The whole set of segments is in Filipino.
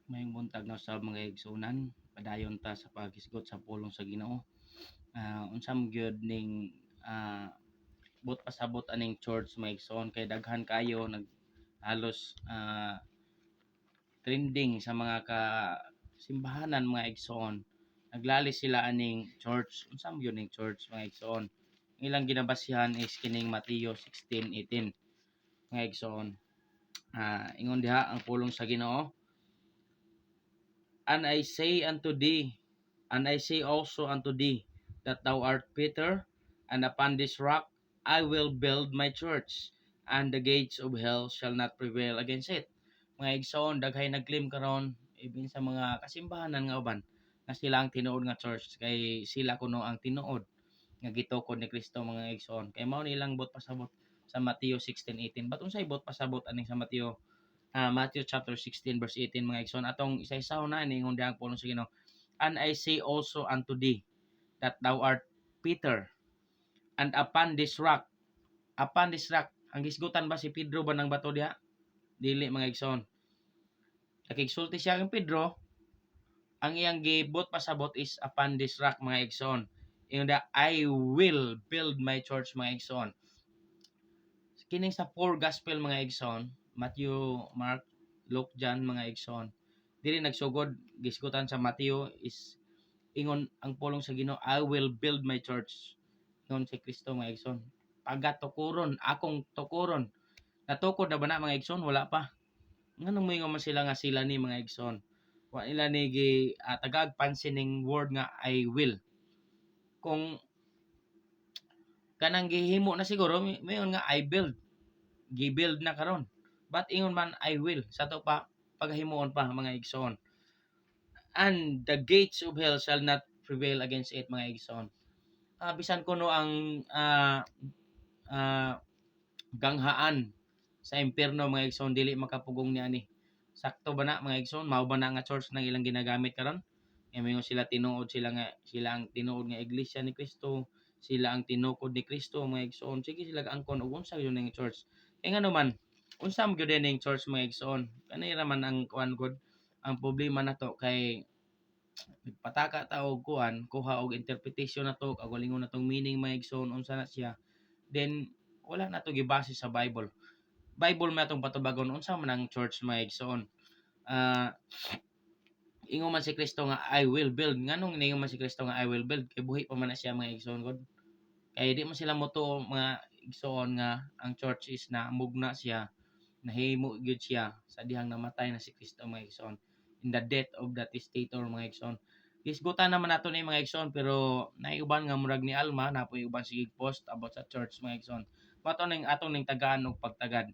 Mayong buntag na sa mga igsunan, padayon ta sa paghisgot sa pulong sa Ginoo. Unsam gyud ning but pasabot aning church mga igsoon kay daghan kayo nag halos trending sa mga simbahanan mga igsoon. Naglali sila aning church. Unsam gyud ning church mga igsoon. Ang ilang ginabasihan is kining Mateo 16:18 mga igsoon. Ingon diha ang pulong sa Ginoo. And I say unto thee, and I say also unto thee, that thou art Peter, and upon this rock I will build my church, and the gates of hell shall not prevail against it. Mga igsoon, daghay nagclaim karon ibin sa mga kasimbahanan nga uban na sila ang tinuod nga church kay sila kuno ang tinuod nga gitukod ni Kristo mga igsoon. Kay mao nilang bot pasabot sa Mateo 16:18. But unsay bot pasabot aning sa Matthew chapter 16 verse 18 mga igsoon atong isa-isaw na ni ingon diha ang pulong sa Ginoo. And I say also unto thee that thou art Peter, and upon this rock, ang gisgutan ba si Pedro ba ng bato diha? Dili mga igsoon. Nakigsulti siya kang Pedro, ang iyang gibot pasabot is upon this rock mga igsoon. Ingon diha, I will build my church mga igsoon. Kining sa four gospel mga igsoon, Matthew, Mark, Luke, John mga igsoon. Dili nagsugod gisgutan sa Mateo is ingon ang pulong sa Ginoo, I will build my church. Ingon si Kristo mga igsoon. Pagatukuron, akong tukuron. Natukod na ba na mga igsoon? Wala pa. Nganong moingon man sila nga sila ni mga igsoon. Wa nila ni tagag pansin ning word nga I will. Kung kanang gihimo na siguro mayon nga I build, gi-build na karon, but ingon man I will sa to pa paghimuon pa mga igsoon, and the gates of hell shall not prevail against it mga igsoon. Bisan kuno ang uh, ganghaan sa impierno mga igsoon dili makapugong niya ni. Sakto ba na mga igsoon? Mao ba na nga church nang ilang ginagamit karon? Ingon sila tinuod sila nga sila ang tinuod nga iglesia ni Kristo, sila ang tinukod ni Kristo mga igsoon. Sige sila angkon og unsa gyud ning church. Kay ngano man unsam gyud ning church mga igsoon. Kanira man ang kuan gud ang problema nato kay pataka ta og kuan kuha og interpretation nato kag walingon natong meaning mga igsoon unsa na siya, then wala na to gibase sa Bible man atong patubagon unsa man ang church mga igsoon. Ah Ingon man si Kristo nga I will build. Nganong ningon man si Kristo nga I will build? Kay buhi pa man na siya mga igsoon god. Kay di man sila motuo mga igsoon nga ang church is na mugna siya, nahimo gyud siya sa dihang namatay na si Kristo mga igsoon. In the death of the testator mga igsoon. Gisgutan naman nato ni mga igsoon pero naiuban nga murag ni Alma napoy uban sige post about sa church mga igsoon. Mato ning atong ning tagaan og pagtagad.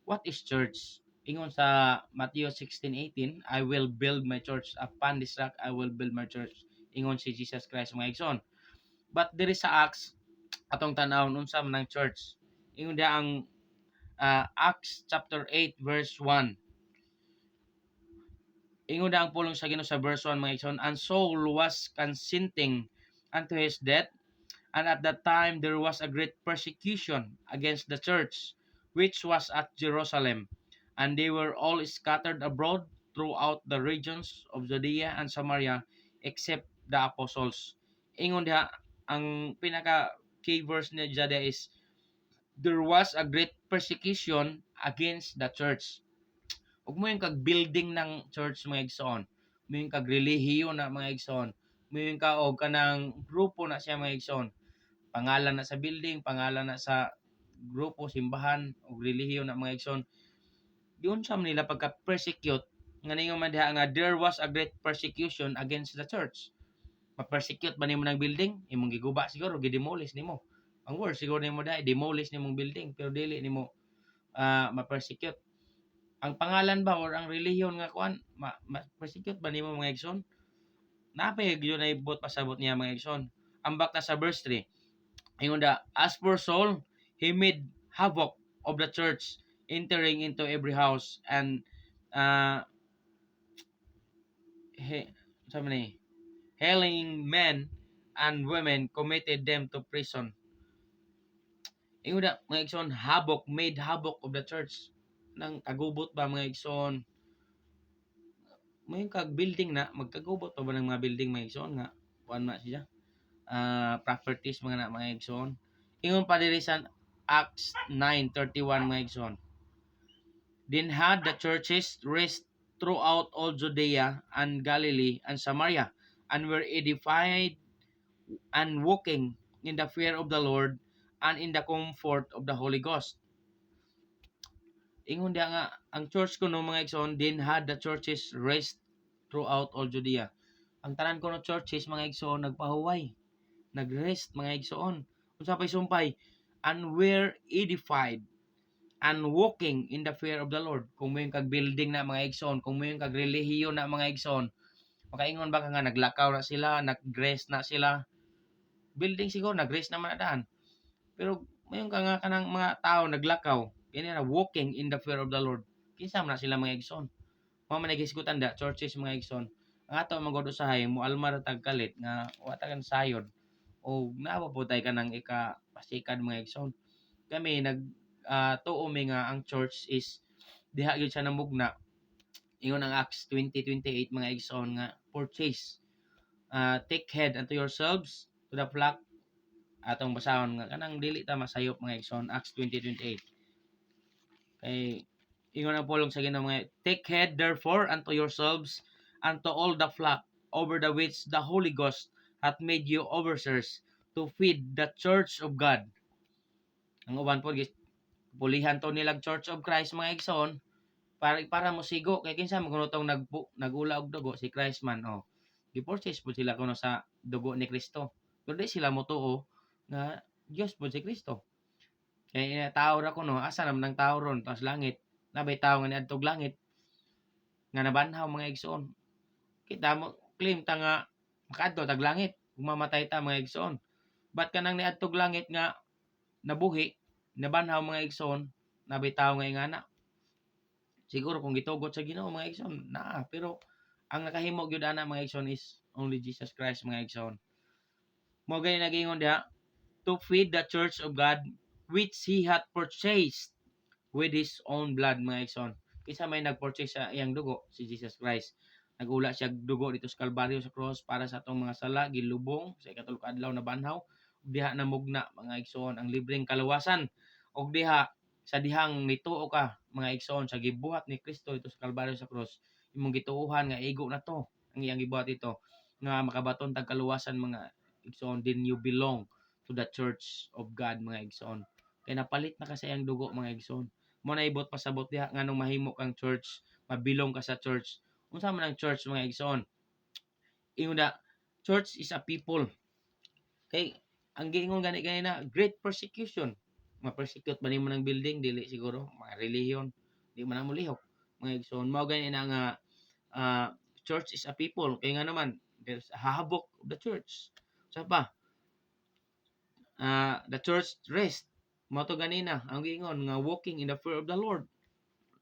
What is church? Ingon sa Matthew 16:18, I will build my church upon this rock I will build my church. Ingon si Jesus Christ mga igsoon. But diri sa Acts atong tan-awon unsa man ang church. Ingon dia ang Acts chapter 8 verse 1. Ingon dia ang pulong sa Ginoo sa verse 1 mga igsoon, and Saul was consenting unto his death, and at that time there was a great persecution against the church which was at Jerusalem, and they were all scattered abroad throughout the regions of Judea and Samaria except the apostles. Ingon diha ang pinaka key verse ni Jada is there was a great persecution against the church. Ug mo yung kag building ng church mga igsoon, mo yung kag relihiyon na mga igsoon, mo yung ka og kanang grupo na siya mga igsoon, pangalan na sa building, pangalan na sa grupo, simbahan ug relihiyon na mga igsoon. Diyon sa nila pagka-persecute nga ningon man diha nga there was a great persecution against the church. Ma-persecute ba nimo ng building? Imong giguba siguro, gidemolish nimo. Ang worst siguro nimo diha, demolish nimong building pero dili nimo ma-persecute. Ang pangalan ba or ang relihiyon nga kuan ma-persecute ba nimo mga igsoon? Napay gyud na ibot pasabot niya mga igsoon. Ambak na sa verse 3. Ingon da, as for Saul, he made havoc of the church, entering into every house and uh, he, sabi ni, hailing men and women committed them to prison. Ingon da, mga igsoon, made havoc of the church. Nang kagubot ba mga igsoon? Mayon kag building na magkagubot pa ba ng mga building mga igsoon nga kuan na siya. Properties mga na mga igsoon. Ingon pa diri sa Acts 9:31 mga igsoon. Then had the churches rest throughout all Judea and Galilee and Samaria, and were edified and walking in the fear of the Lord and in the comfort of the Holy Ghost. Ingon dia nga ang church kuno mga igsoon, then had the churches rest throughout all Judea. Ang tanan kuno churches mga igsoon nagpahuway, nagrest mga igsoon. Unsa pay sumpay? And were edified and walking in the fear of the Lord. Kung may kag building na mga igsoon, kung may kag relihiyon na mga igsoon, makaingon ba ka nga naglakaw na sila, nagrest na sila. Building siguro nagrest naman na daan. Pero mayon ka nga kanang mga tao naglakaw, kini na walking in the fear of the Lord. Kinsa man na sila mga igsoon. Mao man nagisgutan da churches mga igsoon. Ang ato magod usahay mo almar tag kalit nga wa ta kan sayod o naaba po tay kanang ika pasikad mga igsoon. Kami tuo mi nga ang church is diha gyud siya namugna. Ingon ang Acts 20:28 mga igsoon nga purchase. Take heed unto yourselves to the flock atong basahon nga kanang dili ta masayop mga igsoon. Acts 20:28 kay ingon ang pulong sa Ginoo mga take heed therefore unto yourselves and to all the flock over the which the Holy Ghost hath made you overseers to feed the church of God. Ang uban po pulihan to nilag Church of Christ mga igsoon para mo sigo kay kinsa magunotong nagula og dugo si Christ man gi-purchase po sila kuno sa dugo ni Kristo. Pero di sila motuo nga Dios po si Kristo. Kaya tao ra kuno asa naman ang tao ron tas langit. Nabay tao nga niadtog langit nga nabanhaw mga igsoon. Kita mo claim ta nga makaadto tag langit ug mamatay ta mga igsoon. Ba't kanang niadtog langit nga nabuhi, nabanhaw mga igsoon, nabay tao nga ingana. Siguro kung gitugot sa Ginoo mga igsoon, naa. Pero ang nakahimo gyud ana mga igsoon is only Jesus Christ mga igsoon. Mao gani nagingon diha, to feed the church of God which he hath purchased with his own blood mga igsoon. Kinsa may nagpurchase sa iyang dugo? Si Jesus Christ. Nagula siya dugo dito sa Kalbaryo sa cross para sa atong mga sala, gilubong sa ikatulok adlaw na banhaw. Diha namugna mga igsoon ang libreng kaluwasan og diha sa dihang nituo ka mga igsoon sa gibuhat ni Kristo ito sa Kalbaryo sa cross, imong gituohan nga igo na to ang iyang gibuhat ito nga makabaton tag kaluwasan mga igsoon, then you belong to the church of God mga igsoon. Kay napalit na ka sa iyang dugo mga igsoon. Mo na ibot pasabot diha nganong mahimo kang church, mabilong ka sa church. Unsa man ang church mga igsoon? Ingon na church is a people. Kay ang giingon gani na great persecution. Ma-persecute ba nimo ng building dili siguro mga relihiyon di man mo lihok mga igsoon. Mao gani na nga church is a people kay nga naman there's a habok of the church. Sa pa the church rest. Mao to ganina ang giingon nga walking in the fear of the Lord.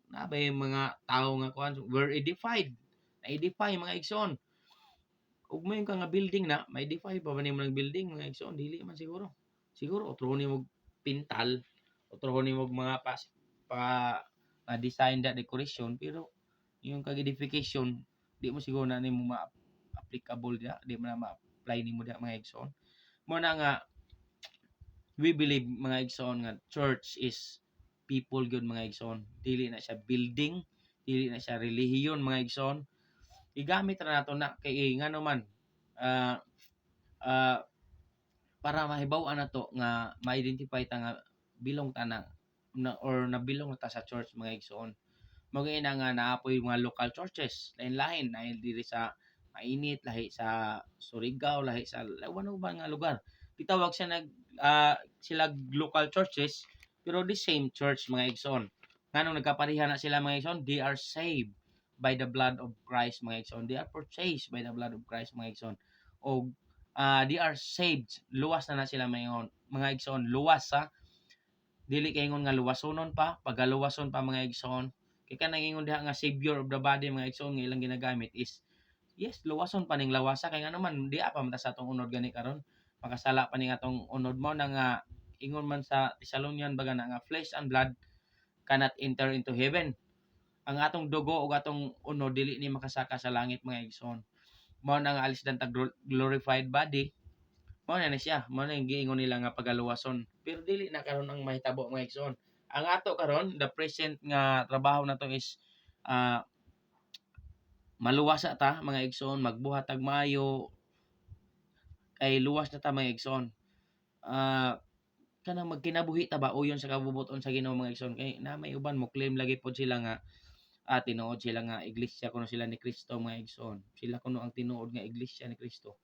Nabay mga tao nga kuan were edified. Na-edify mga igsoon. Ug may ka nga building na, ma-edify pa ba nimo ng building mga igsoon? Dili man siguro. Siguro utrohon nimo pintal, utrohon nimo mga design that decoration pero yung kag edification di mo siguro na nimo ma-applicable dia, di mo na ma-apply nimo dia mga igsoon. Mo na nga we believe mga igsoon nga church is people gyud mga igsoon. Dili na siya building, dili na siya relihiyon mga igsoon. Igamit ra nato na kay ngano man ah para mahibaw-an nato nga ma-identify ta nga bilong ta na or nabilong ta sa church mga igsoon. Mao na nga naapoy mga local churches lain-lain na diri sa mainit, lahi sa Surigao, lahi sa uban nga lugar. Gitawag siya sila local churches pero the same church mga igsoon. Nganong nagkapareha na sila mga igsoon? They are saved by the blood of Christ mga igsoon. They are purchased by the blood of Christ mga igsoon. O they are saved. Luwas na sila mga igsoon. Luwas sa dili kay ingon nga luwasonon pa, pagaluwason pa mga igsoon. Kay kanang ingon diha nga savior of the body mga igsoon nga ilang ginagamit is yes, luwason pa ning lawasa kay nga naman di pa man ta sa atong unod gani karon. Makasala pa ning atong unod mo na nga ingon man sa Thessalonian baga na nga flesh and blood cannot enter into heaven. ang atong dugo ug atong uno dili ni makasaka sa langit mga igsoon. Mao na nga alis dan tag glorified body, mao na siya, mao na yung giingon nila nga pagaluwason. Pero dili na karon ang mahitabo mga igsoon. Ang ato karon, the present nga trabaho nato is ah, maluwasa ta mga igsoon, magbuhat tag maayo, kay luwas na ta mga igsoon. Ah, kanang magkinabuhi ta ba uyon sa kabubuton sa Ginoo mga igsoon, kay na may uban mo claim lagi pod sila nga tinuod sila nga iglesia kuno sila ni Kristo mga igsoon. Sila kuno ang tinuod nga iglesia ni Kristo.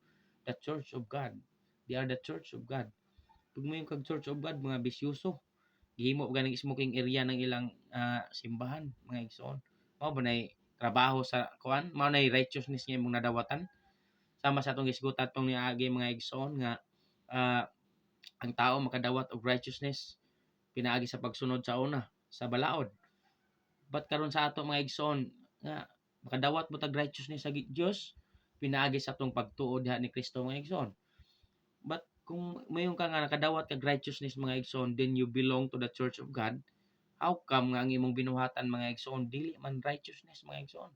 The Church of God. They are the Church of God. Pag mo yung kag Church of God, mga bisyoso, gihimo ganing smoking area ng ilang simbahan mga igsoon. Mao ba nay trabaho sa kuan? Mao nay righteousness nga imong nadawatan. Sama sa atong gisgutan tong niagi mga igsoon nga ah, ang tao makadawat og righteousness pinaagi sa pagsunod sa una sa balaod. But karon sa ato mga igsoon nga makadawat mo tag righteousness sa Dios pinaagi sa atong pagtuo diha ni Kristo mga igsoon. But kung mayon ka nga nakadawat kag righteousness mga igsoon, then you belong to the Church of God. How come nga ang imong binuhatan mga igsoon dili man righteousness mga igsoon?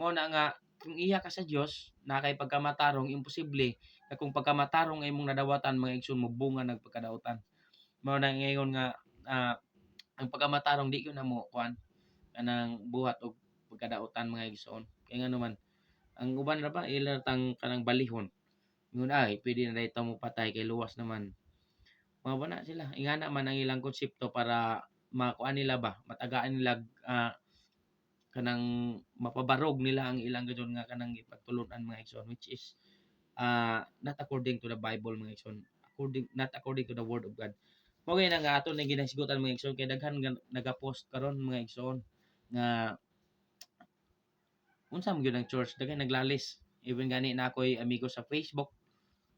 Mao na nga kung iya ka sa Dios na kay pagkamatarong imposible na kung pagkamatarong ang imong nadawatan mga igsoon mobunga nagpagkadautan. Mao na ngayon nga ang pagkamatarong di gyud na mo kuan kanang buhat og pagkadautan mga igsoon. Kay nga naman ang uban ra ba ila tang kanang balihon. Ingon ay pwede na dayto mo patay kay luwas naman. Mga bana sila. Ingana man ang ilang konsepto para makuan nila ba, matagaan nila kanang mapabarog nila ang ilang gadyon nga kanang ipagtulunan mga igsoon, which is not according to the Bible mga igsoon. Not according to the word of God. Mao na nga ato na ginasigutan mga igsoon kay daghan nagapost karon mga igsoon nga unsa man gyud ang church daghan naglalis. Even gani na ako'y amigo sa Facebook,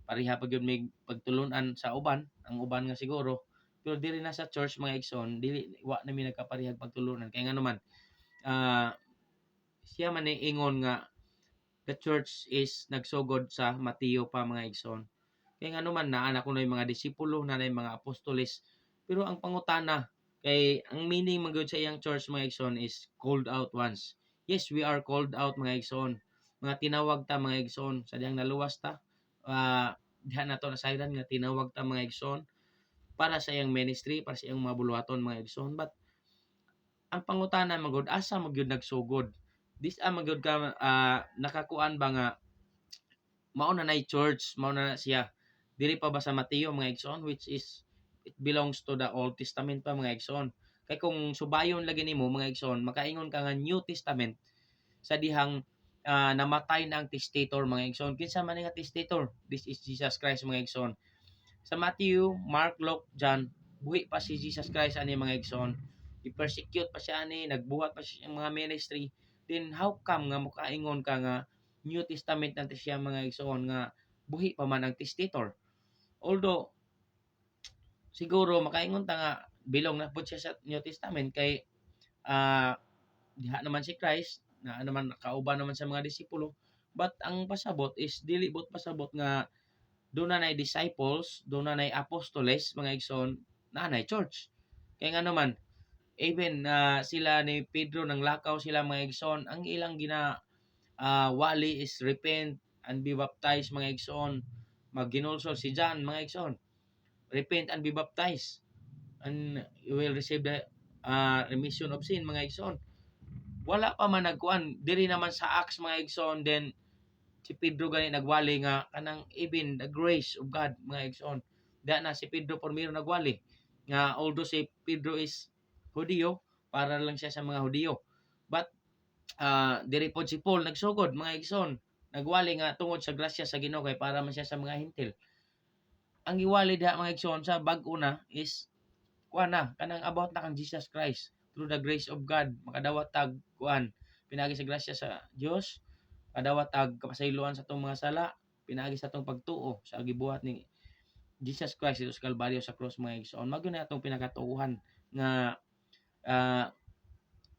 pareha pa gyud may pagtulunan sa uban, ang uban nga siguro. Pero diri na sa church mga igsoon, dili wa na mi nagkaparehag pagtulunan kay nga naman ah siya man ni ingon nga the church is nagsugod sa Mateo pa mga igsoon. Kaya nga naman naa ko na yung mga disipulo na yung mga apostoles. Pero ang pangutana kay ang meaning man gyud sa iyang church mga igsoon is called out ones. Yes, we are called out mga igsoon. Mga tinawag ta mga igsoon sa diyang naluwas ta. Diha na to nasayran nga tinawag ta mga igsoon para sa iyang ministry, para sa iyang mga buluhaton mga igsoon. But ang pangutana man gud asa man gyud nagsugod? Dis man gyud ka nakakuan ba nga mao na nay church, mao na siya. Diri pa ba sa Mateo mga igsoon, which is it belongs to the Old Testament pa mga igsoon. Kay kung subayon lagi nimo mga igsoon, makaingon ka nga New Testament sa dihang namatay na ang testator mga igsoon. Kinsa man nga testator? This is Jesus Christ mga igsoon. Sa Matthew, Mark, Luke, John, buhi pa si Jesus Christ ani mga igsoon. I-persecute pa siya ani, nagbuhat pa siya mga ministry. Then how come nga mukaingon ka nga New Testament na siya mga igsoon nga buhi pa man ang testator? Although siguro makaingon ta nga bilong na pud siya sa New Testament kay diha naman si Christ na naman kauban naman sa mga disipulo. But ang pasabot is dili bot pasabot nga doon na nay disciples, doon na nay apostoles, mga igsoon, na nay church. Kaya nga naman, even sila ni Pedro nang lakaw sila mga igsoon, ang ilang wali is repent and be baptized mga igsoon. Magginulsol si John mga igsoon. Repent and be baptized and you will receive the remission of sin mga igsoon. Wala pa man nagkuan diri naman sa Acts mga igsoon, then si Pedro gani nagwali nga kanang even the grace of God mga igsoon. Da na si Pedro pormiro nagwali nga although si Pedro is Hudiyo, para lang siya sa mga Hudiyo. But diri pod si Paul nagsugod mga igsoon. Nagwali nga tungod sa grasya sa Ginoo kay para man siya sa mga Hentil. Ang iwali diha mga igsoon sa bag-o na is kuan na kanang about na kang Jesus Christ through the grace of God makadawat tag kuan pinagi sa grasya sa Dios, kadawat tag kapasayloan sa atong mga sala, pinagi sa atong pagtuo sa gibuhat ni Jesus Christ dito sa Kalbaryo sa cross mga igsoon. Mao na atong pinakatuuhan nga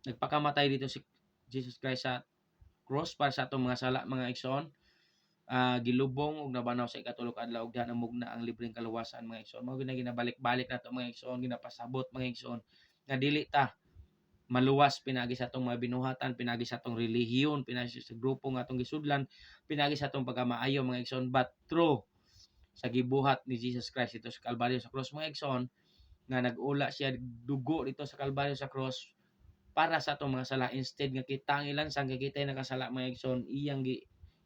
nagpakamatay dito si Jesus Christ sa cross para sa atong mga sala mga igsoon. Gilubong og nabanaw sa ikatulo ka adlaw ug diha namugna ang libreng kaluwasan mga igsoon. Mao ginabalik-balik nato mga igsoon, ginapasabot mga igsoon nga dili ta maluwas pinagi sa atong mga binuhatan, pinagi sa atong relihiyon, pinagi sa grupo nga atong gisudlan, pinagi sa atong pagkamaayo mga igsoon, but true sa gibuhat ni Jesus Christ ito sa Kalbaryo sa cross mga igsoon, nga nag-ula siya dugo dito sa Kalbaryo sa cross para sa atong mga sala, instead nga kita ang ilansang kay kita nakasala mga igsoon, iyang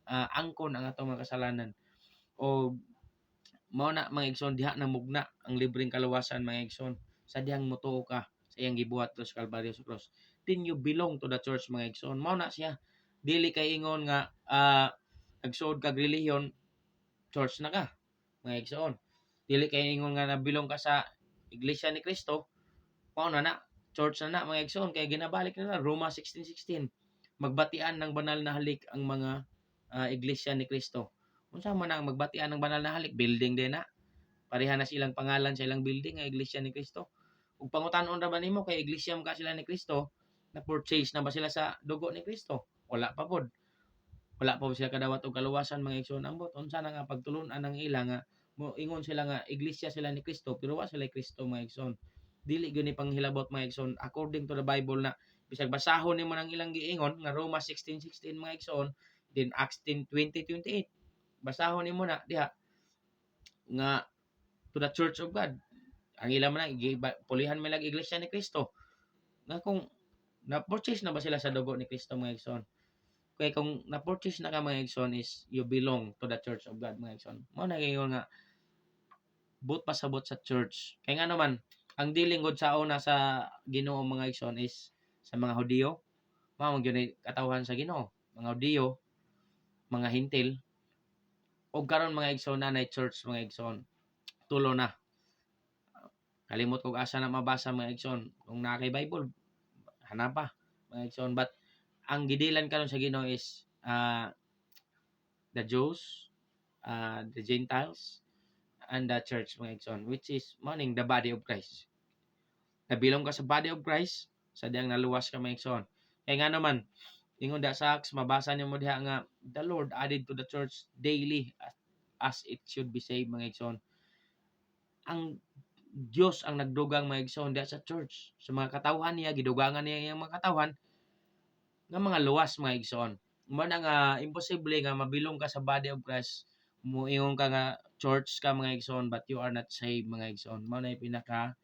angkon ang atong mga kasalanan. O mao na mga igsoon, diha na mugna ang libreng kaluwasan mga igsoon sa dihang motuo ka sa iyang gibuhat to sa Kalbaryo sa cross. Then you belong to the church mga igsoon. Mao na siya, dili kay ingon nga nagsuod kag relihiyon, church na ka mga igsoon. Dili kay ingon nga nabilong ka sa Iglesia ni Cristo, mao na na church na na mga igsoon, kay ginabalik na Roma 16:16, magbatian ng banal na halik ang mga Iglesia ni Cristo. Unsa man ang magbatian ng banal na halik? Building din na. Pareha na silang pangalan sa ilang building nga Iglesia ni Cristo. Ug pangutan-on ra ba nimo kay Iglesia ka sila ni Cristo, na purchase na ba sila sa dugo ni Cristo? Wala pa pod. Wala pa sila kadawat og kaluwasan mga igsoon. Ambot unsa na nga pagtulon-an ang ila nga mo ingon sila nga Iglesia sila ni Cristo pero wa sila Cristo mga igsoon. Dili gyud ni panghilabot mga igsoon according to the Bible, na bisag basahon nimo nang ilang giingon nga Roma 16:16 mga igsoon, then Acts 10:20-28, basahon nimo na diha nga to the church of God. Ang ila man pulihan man Iglesia ni Cristo. Nga kung na-purchase na ba sila sa dugo ni Cristo mga igsoon? Kaya kung na-purchase na ka mga igsoon is you belong to the church of God mga igsoon. Mao na ngayon nga but pasabot sa church. Kaya nga naman ang dilingkod sa una sa Ginoo mga igsoon is sa mga Hudiyo. Mao gyud ni katawhan sa Ginoo. Mga Hudiyo, mga Hintil, og karon mga igsoon na church mga igsoon. Tulo na. Kalimot kog asa na mabasa mga igsoon. Kung naa kay Bible, hanapa mga igsoon. But ang gidilan karon sa Ginoo is the Jews, the Gentiles, and the church mga igsoon, which is morning the body of Christ. Nabilong ka sa body of Christ, sa diyang naluwas ka mga igsoon. Kaya nga naman, ingon da sa Acts, mabasa niyo mo diha nga the Lord added to the church daily as it should be saved mga igsoon. Ang Dios ang nagdugang mga igsoon diha sa church. Sa mga katawhan niya, gidugangan niya iyang mga katawhan nga mga luwas mga igsoon. Mo na nga imposible nga mabilong ka sa body of Christ, muingon ka nga church ka mga igsoon, but you are not saved mga igsoon. Mao na pinaka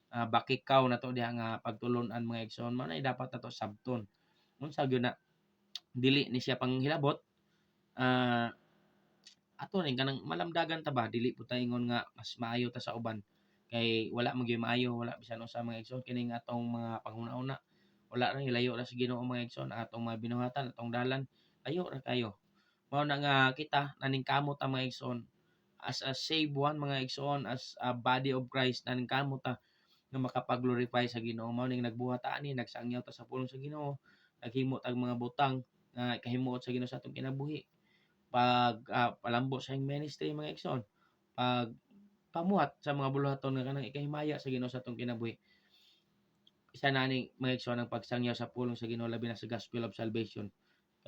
bakikaw na to diha nga pagtulon-an mga igsoon. Mao na dapat nato sabton. Unsa gyud na dili ni siya panghilabot, ato rin kanang malamdagan ta ba, dili po tayo ingon nga mas maayo ta sa uban kay wala mo gyud maayo, wala bisan unsa mga igsoon kini nga atong mga panghuna-una, wala ra layo ra sa Ginoo mga igsoon, atong mga binuhatan, atong dalan layo ra kayo. Mao na nga kita naningkamot ta mga igsoon as a saved one mga igsoon, as a body of Christ, naningkamot ta nga makapag-glorify sa Ginoo. Mao ning nagbuhat ta ani, nagsangyaw ta sa pulong sa Ginoo, naghimo tag mga butang nga kahimuot sa Ginoo sa atong kinabuhi, pag palambo sa iyang ministry mga igsoon, pag pamuhat sa mga buluhaton nga kanang ikahimaya sa Ginoo sa atong kinabuhi. Isa na ni mga igsoon ang pagsangyaw sa pulong sa Ginoo, labi na sa gospel of salvation.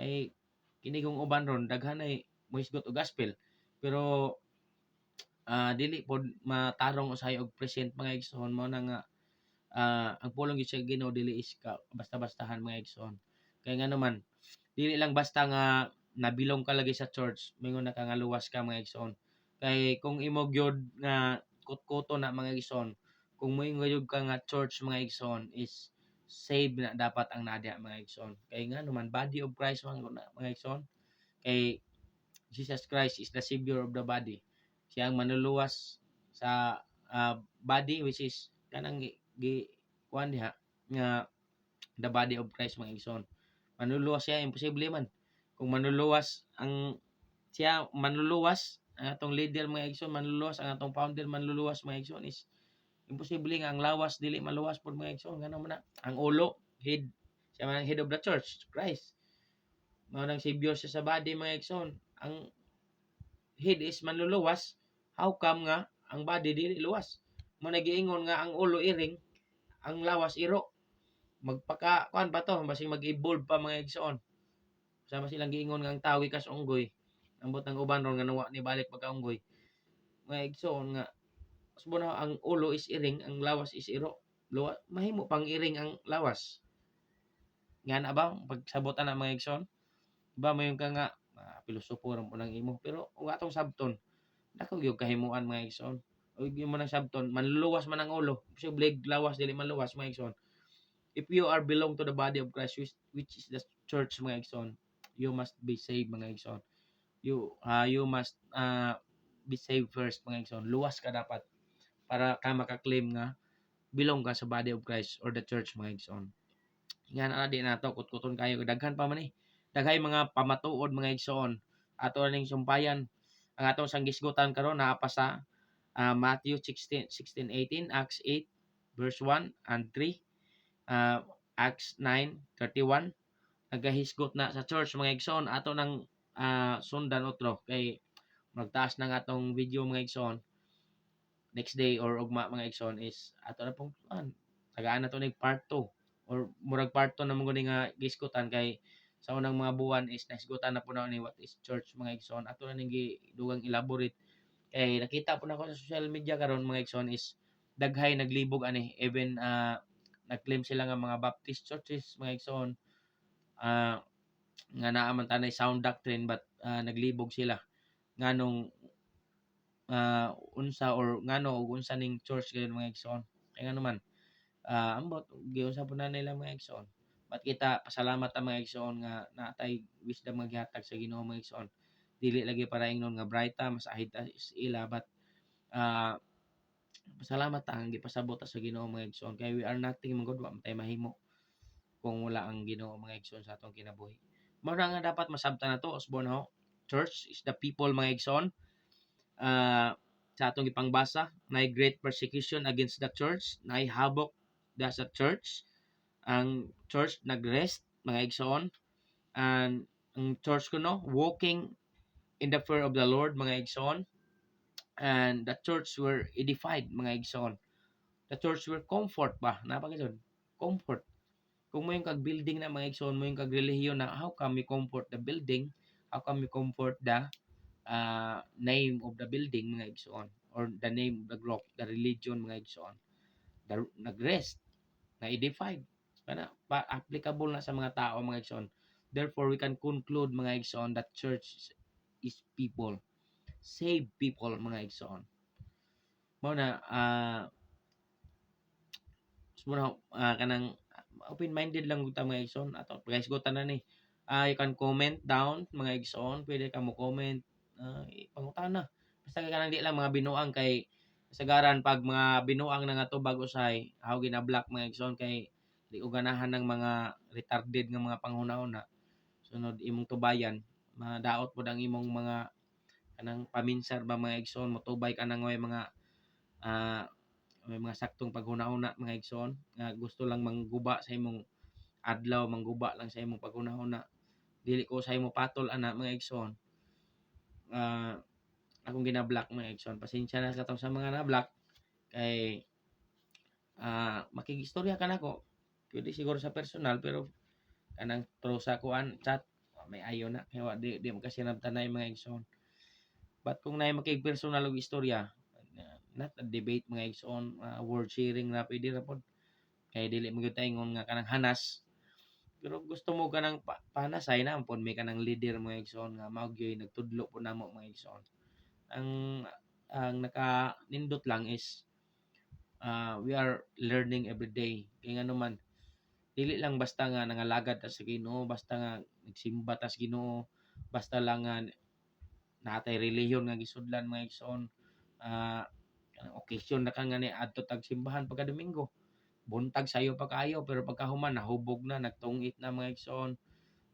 Kay kini kung uban ron daghan ay mohisgot og gospel, pero dili pod matarong usahay og present mga igsoon. Mao na nga ang pulong gyud sa Ginoo dili is basta-bastahan mga igsoon. Kaya nga naman dili lang basta nga nabilong ka lagi sa church mingon na ka nga luwas ka mga igsoon. Kay kung imo gyud nga kutkuto na mga igsoon, kung moingon gyud ka nga church mga igsoon is save na dapat ang nadya mga igsoon. Kay nga naman body of Christ mga igsoon. Kay Jesus Christ is the savior of the body. Siya ang manluluwas sa body, which is kanang kuan diha nga the body of Christ mga igsoon. Manluluwas siya, imposible man. Kung manluluwas ang siya, manluluwas ang atong leader mga igsoon, manluluwas ang atong founder, manluluwas mga igsoon, is imposible nga ang lawas dili maluwas pod mga igsoon. Ngano man na ang ulo, head, siya man ang head of the church, Christ. Mao nang savior siya sa body mga igsoon. Ang head is manluluwas, how come nga ang body dili luwas? Mo nagiingon nga ang ulo iring, ang lawas iro. Magpaka kuan ba to, basig mag-evolve pa mga igsoon. Sama silang giingon nga ang tawi kas unggoy. Ambot ang uban ron nga nawa ni balik pagkaunggoy. Mga igsoon nga subo na ang ulo is iring, ang lawas is iro. Mahimo pang iring ang lawas. Nga na ba pagsabotan na mga igsoon? Ba mayon ka nga pilosopo ra po nang imo pero ug atong sabton dako gyud kahimuan mga igsoon. Ug imo nang sabton manluluwas man ang ulo, posible lawas dili maluwas mga igsoon. If you are belong to the body of Christ which is the church mga igsoon, you must be saved mga igsoon. You must be saved first mga igsoon. Luwas ka dapat para ka maka-claim nga belong ka sa body of Christ or the church mga igsoon. Nga na di nato kutkuton kayo daghan pa man daghay mga pamatuod mga igsoon ato ning sumpayan ang atong sanggisgutan karon naa pa sa Matthew 16:18, Acts 8 verse 1 and 3, Acts 9:31. Nagahisgot na sa church mga igsoon ato nang sundan otro kay magtaas na nga atong video mga igsoon next day or ugma mga igsoon is ato na pong tagaan na to ning part 2 or murag part 2 na mo nga gisgutan kay sa unang mga buwan is nahisgutan na po na ni what is church mga igsoon ato na ning dugang elaborate kay nakita po na ko sa social media karon mga igsoon is daghay naglibog ani even nag-claim sila nga mga Baptist churches mga igsoon nga naa man tanay sound doctrine but naglibog sila nganong unsa or ngano ug unsa ning church gayon mga igsoon kay ngano man ambot giunsa po na nila mga igsoon but kita pasalamat ta mga igsoon nga natay wisdom nga gihatag sa Ginoo mga igsoon dili lagi para ingnon nga bright ta mas ahid ta ila but uh, pasalamat ta ang gipasabot ta sa Ginoo mga igsoon kay we are nothing man gud wa man tay mahimo kung wala ang Ginoo mga igsoon sa atong kinabuhi mao na nga dapat masabtan nato usbon ho church is the people mga igsoon sa atong ipangbasa na great persecution against the church na habok sa church ang church nagrest mga igsoon and ang church kuno walking in the fear of the Lord mga igsoon and the church were edified mga igsoon the church were comfort ba napakisod comfort kung mo yung kag building na mga igsoon mo yung kag relihiyon na how come you comfort the building how come you comfort the name of the building mga igsoon or the name of the group the religion mga igsoon nagrest na edified kana pa applicable na sa mga tao mga igsoon therefore we can conclude mga igsoon that church is people save people mga igsoon mao na muna kanang open minded lang gud ta mga igsoon ato guys gutan na ni you can comment down mga igsoon pwede ka mo comment pangutana basta ka nang di lang mga binuang kay kasagaran pag mga binuang na nga tubag usay how gina-block mga igsoon kay di ko ganahan ng mga retarded nga mga panghuna-una sunod imong tubayan madaot pod ang imong mga kanang paminsar ba mga igsoon motubay ka nang mga ah, may mga saktong paghuna-huna mga igsoon nga gusto lang mangguba sa imong adlaw mangguba lang sa imong paghuna-huna dili ko sa imong patol ana mga igsoon akong gina-block mga igsoon pasensya na katong sa mga na-block kay makigistorya ka nako pwede siguro sa personal pero kanang through sa kuan chat may ayo na kaya di mo kasi nabtanay mga igsoon but kung naay makig personal og istorya not a debate mga igsoon word sharing na pwede ra pod kay dili mo gyud ingon nga kanang hanas pero gusto mo kanang panasay na pon may kanang leader mga igsoon nga mao gyud nagtudlo po namo mga igsoon ang naka nindot lang is we are learning every day kay ngano man dili lang basta nga nangalagad ta sa Ginoo basta nga nagsimba ta sa Ginoo basta lang nga natay relihiyon nga gisudlan mga igsoon kanang okasyon na ka nga ni adto tag simbahan pagka Domingo buntag sayo pa kaayo pero pagkahuman nahubog na nagtungit na mga igsoon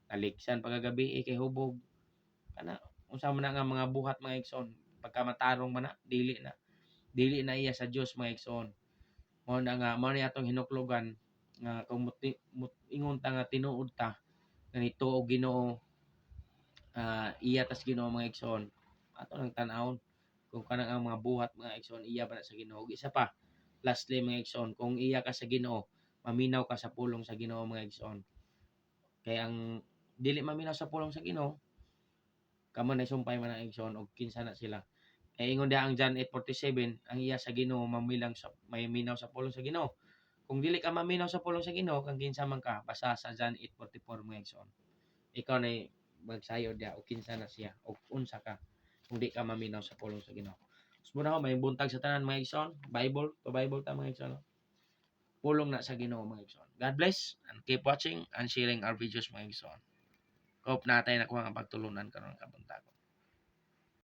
naliksan pagkagabi kay hubog kana unsa man na nga mga buhat mga igsoon pagka matarong man na dili na iya sa Dios mga igsoon mao na nga mao ni atong hinuklogan nga kung ingon ta nga tinuod ta ganito og Ginoo iya tas Ginoo mga igsoon ato lang tan-awon kung kanang ang mga buhat mga igsoon iya ba na sa Ginoo ug isa pa lastly mga igsoon kung iya ka sa Ginoo maminaw ka sa pulong sa Ginoo mga igsoon kay ang dili maminaw sa pulong sa Ginoo kamo na sumpay man ang igsoon og kinsa na sila kay ingon dia ang John 8:47 ang iya sa Ginoo mamilang sa may minaw sa pulong sa Ginoo Kung dili ka maminaw sa pulong sa Ginoo kang kinsa man ka, basa sa John 8:44 mga igsoon. Ikaw na magsayod dia o kinsa na siya o unsa ka kung di ka maminaw sa pulong sa Ginoo. Muna ako may buntag sa tanan mga igsoon, Bible, to Bible ta mga igsoon. Pulong na sa Ginoo mga igsoon. God bless and keep watching and sharing our videos mga igsoon. Hope natin nakuha ang pagtulunan karon kabuntagon.